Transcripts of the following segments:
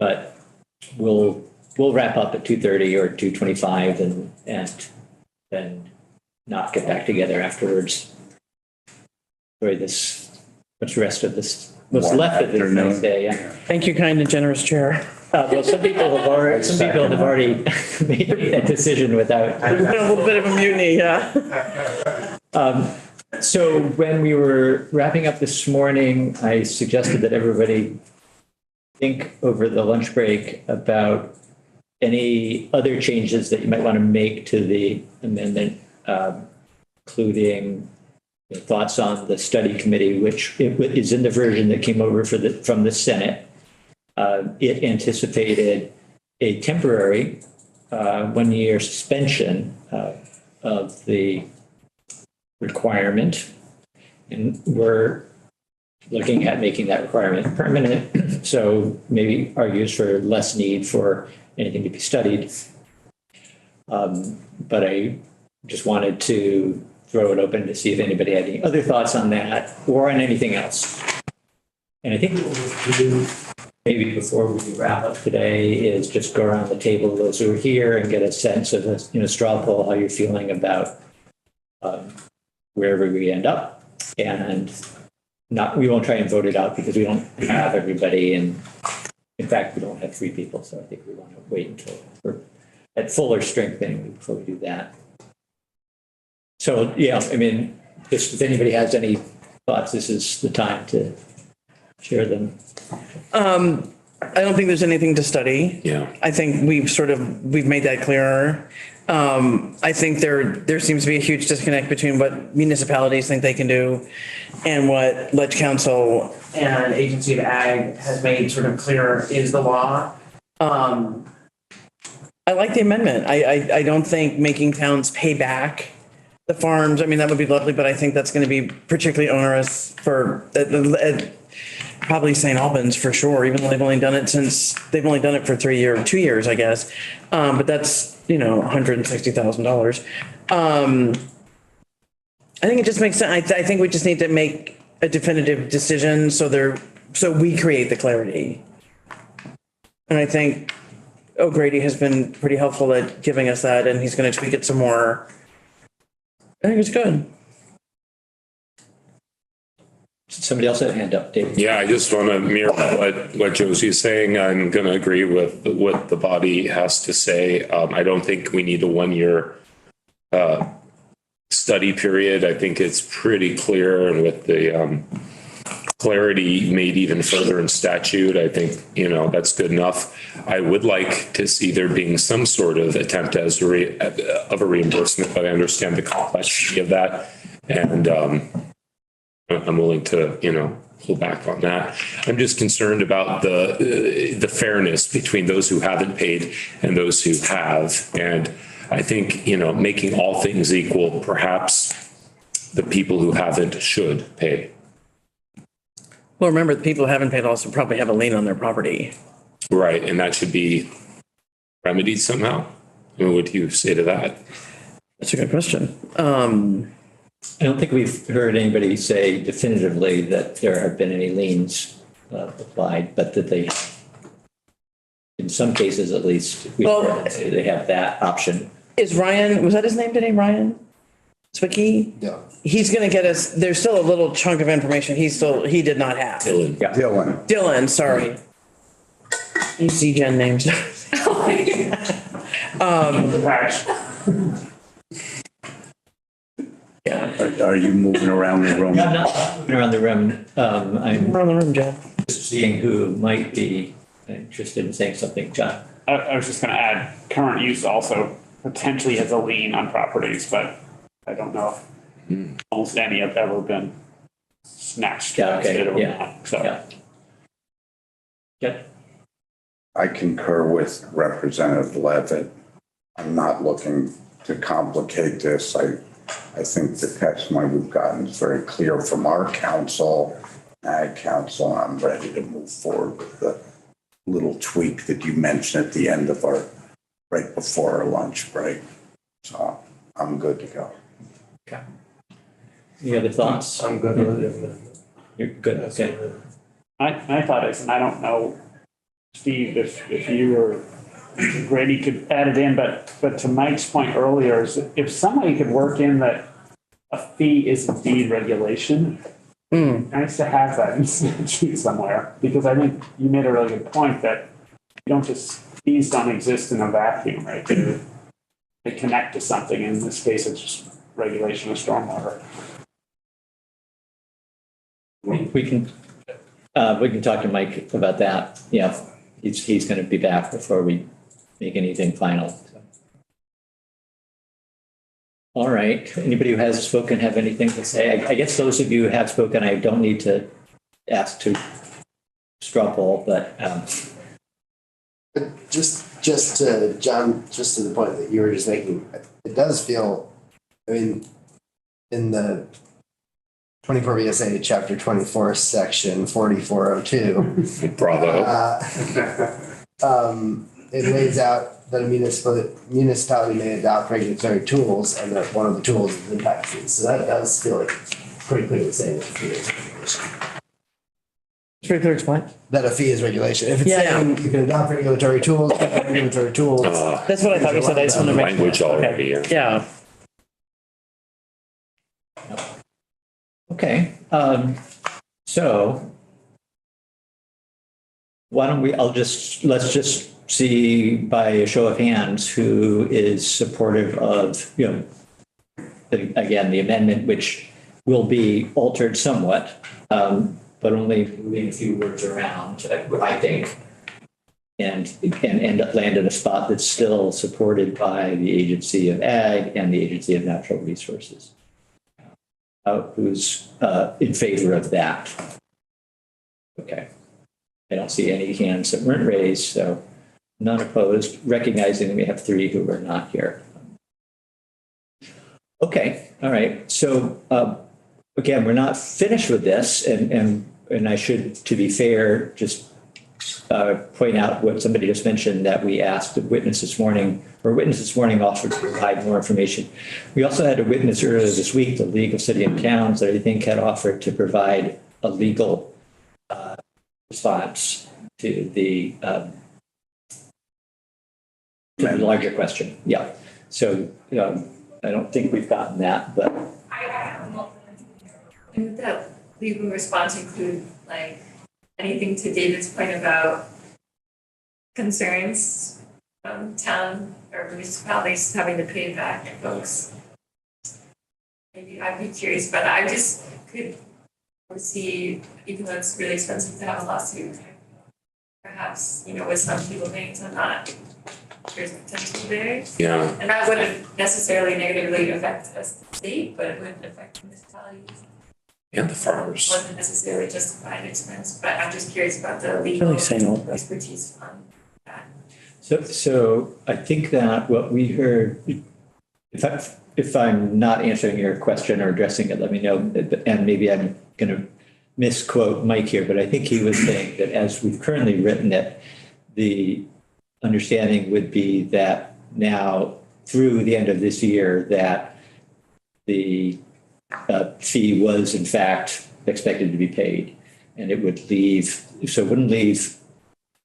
but we'll wrap up at 2:30 or 2:25 and then not get back together afterwards. Sorry, what's the rest of this? What's left of this next day? Yeah. Thank you, kind and generous chair. Well, some people have already made that decision without. A little bit of a mutiny, yeah. So when we were wrapping up this morning, I suggested that everybody think over the lunch break about any other changes that you might want to make to the amendment, including thoughts on the study committee, which is in the version that came over from the Senate. It anticipated a temporary 1-year suspension of the requirement, and we're looking at making that requirement permanent. So maybe argues for less need for anything to be studied. But I just wanted to throw it open to see if anybody had any other thoughts on that or on anything else. And I think what we'll do maybe before we wrap up today is just go around the table, those who are here, and get a sense of a straw poll, how you're feeling about wherever we end up. And we won't try and vote it out because we don't have everybody. And in fact, we don't have 3 people. So I think we want to wait until we're at fuller strength anyway before we do that. So, yeah, I mean, just if anybody has any thoughts, this is the time to share them. I don't think there's anything to study. Yeah. I think we've made that clearer. I think there seems to be a huge disconnect between what municipalities think they can do and what Ledge Council and Agency of Ag has made sort of clear is the law. I like the amendment. I don't think making towns pay back the farms. I mean, that would be lovely, but I think that's going to be particularly onerous for probably St. Albans for sure, even though they've only done it for 2 years, I guess. But that's, $160,000. I think it just makes sense. I think we just need to make a definitive decision so we create the clarity. And I think O'Grady has been pretty helpful at giving us that, and he's going to tweak it some more. I think it's good. Somebody else had a hand up, David. Yeah, I just want to mirror what Josie's saying. I'm going to agree with what the body has to say. I don't think we need a 1-year study period. I think it's pretty clear, and with the clarity made even further in statute, I think, that's good enough. I would like to see there being some sort of attempt of a reimbursement, but I understand the complexity of that. And I'm willing to, pull back on that. I'm just concerned about the fairness between those who haven't paid and those who have. And I think, making all things equal, perhaps the people who haven't should pay. Well, remember, the people who haven't paid also probably have a lien on their property. Right. And that should be remedied somehow. What would you say to that? That's a good question. I don't think we've heard anybody say definitively that there have been any liens applied, but that they, in some cases at least, they have that option. Is Ryan, was that his name today, Ryan Zwicky? Yeah. He's going to get us, there's still a little chunk of information he did not have. Dylan. Yeah. Dylan, sorry. You see Jen names. Yeah. Are you moving around the room? I'm not moving around the room. I'm Around the room, Jen. just seeing who might be interested in saying something. John? I was just going to add, current use also potentially has a lien on properties, but I don't know if almost any have ever been snatched. Yeah, okay, or yeah, not. So. yeah. Yeah. I concur with Representative Levitt. I'm not looking to complicate this. I think the testimony we've gotten is very clear from our council, Ag Council. I'm ready to move forward with the little tweak that you mentioned at the end of right before our lunch break. So I'm good to go. Okay. Any other thoughts? I'm good with it. You're good. Okay. My thought is, and I don't know Steve, if you were, Grady could add it in, but to Mike's point earlier, is if somebody could work in that a fee is indeed regulation, nice to have that in statute somewhere, because I think you made a really good point that you don't just, fees don't exist in a vacuum, right? They connect to something. In this case, it's just regulation of stormwater. We can talk to Mike about that. Yeah, he's going to be back before we make anything final. So. All right. Anybody who hasn't spoken have anything to say? I guess those of you who have spoken, I don't need to ask to straw poll, but. But just to John, just to the point that you were just making, it does feel, I mean, in the 24 VSA chapter 24 section 4402. Bravo. It lays out that a municipality may adopt regulatory tools, and that one of the tools is impact fees. So that does feel like pretty clearly saying that a fee is regulation. It's pretty clear, explain. That a fee is regulation. If it's Yeah. saying you can adopt regulatory tools, That's what I thought you said. I just wanted to make sure. Language already, yeah. Yeah. Okay, so why don't let's just see by a show of hands who is supportive of, again, the amendment, which will be altered somewhat, but only moving a few words around, I think, and land in a spot that's still supported by the Agency of Ag and the Agency of Natural Resources. Who's in favor of that? Okay. I don't see any hands that weren't raised, so none opposed, recognizing that we have 3 who are not here. Okay, all right. So again, we're not finished with this, and I should, to be fair, just point out what somebody just mentioned, that we asked a witness this morning offered to provide more information. We also had a witness earlier this week, the League of City and Towns, that I think had offered to provide a legal response to the larger question. Yeah. So I don't think we've gotten that, but. And would that legal response include like anything to David's point about concerns from town or municipalities having to pay back folks? Maybe I'd be curious, but I just could foresee, even though it's really expensive to have a lawsuit, perhaps, with some people paying, some not, there's potential there. Yeah. And that wouldn't necessarily negatively affect the state, but it would affect municipalities. And the farmers. Wasn't necessarily justified expense, but I'm just curious about the legal Really saying all that. expertise on that. So I think that what we heard, if I'm not answering your question or addressing it, let me know. And maybe I'm going to misquote Mike here, but I think he was saying that as we've currently written it, the understanding would be that now through the end of this year, that the fee was in fact expected to be paid, and it would leave, so it wouldn't leave,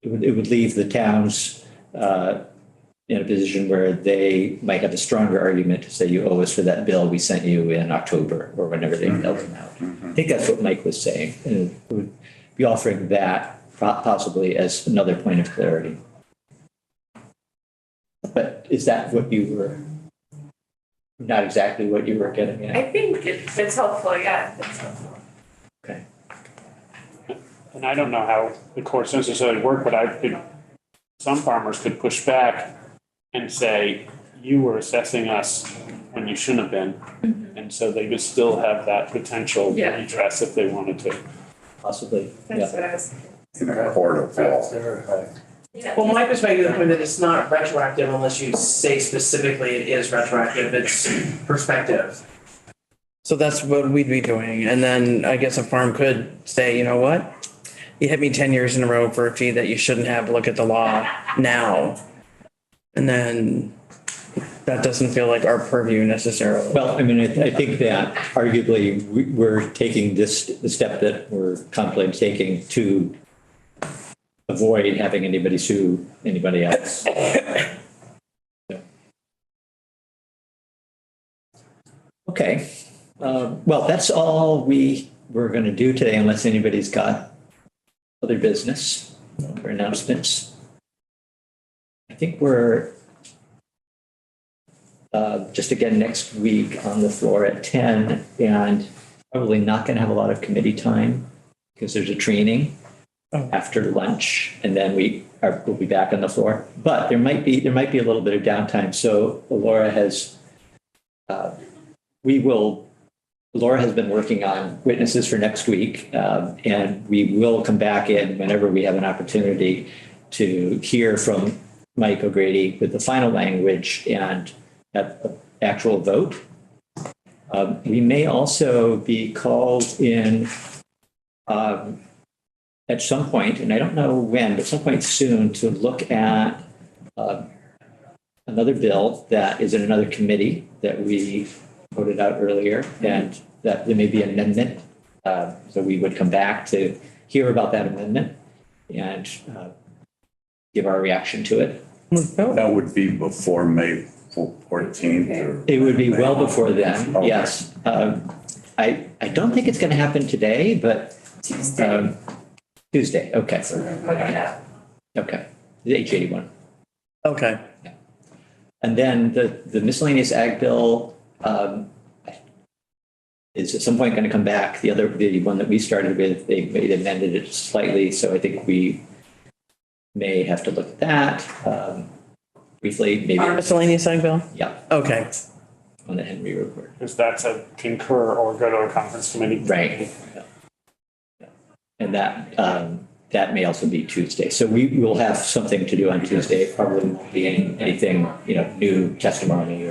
it would leave the towns in a position where they might have a stronger argument to say, you owe us for that bill we sent you in October or whenever they mailed them out. I think that's what Mike was saying, and it would be offering that possibly as another point of clarity. But is that what you were, not exactly what you were getting at? I think it's helpful, yeah, it's helpful. Okay. And I don't know how the courts necessarily work, but some farmers could push back and say, you were assessing us when you shouldn't have been. Mm-hmm. And so they would still have that potential redress if they wanted to. Possibly, That's what I was. In a court of law. Yeah. Well, my perspective, the point that it's not retroactive unless you say specifically it is retroactive, it's perspective. So that's what we'd be doing. And then I guess a farm could say, you know what? You hit me 10 years in a row for a fee that you shouldn't have. Look at the law now. And then that doesn't feel like our purview necessarily. Well, I mean, I think that arguably we're taking the step that we're contemplating taking to avoid having anybody sue anybody else. So. Okay, well, that's all we were going to do today unless anybody's got other business or announcements. I think we're just again next week on the floor at 10 and probably not going to have a lot of committee time because there's a training after lunch and then we'll be back on the floor. But there might be a little bit of downtime. So Laura has been working on witnesses for next week, and we will come back in whenever we have an opportunity to hear from Mike O'Grady with the final language and have an actual vote. We may also be called in at some point, and I don't know when, but at some point soon, to look at another bill that is in another committee that we voted out earlier, and that there may be an amendment. So we would come back to hear about that amendment and give our reaction to it. That would be before May 14th or? It would be well before then, yes. I don't think it's going to happen today, but Tuesday, okay. Okay, the H81. Okay. And then the miscellaneous ag bill is at some point going to come back. The one that we started with, they amended it slightly, so I think we may have to look at that briefly, maybe. Miscellaneous ag bill? Yeah, Okay. on the Henry report. Because that's a concur or go to a conference committee. Right. Yeah. And that may also be Tuesday. So we will have something to do on Tuesday. Probably won't be anything, new testimony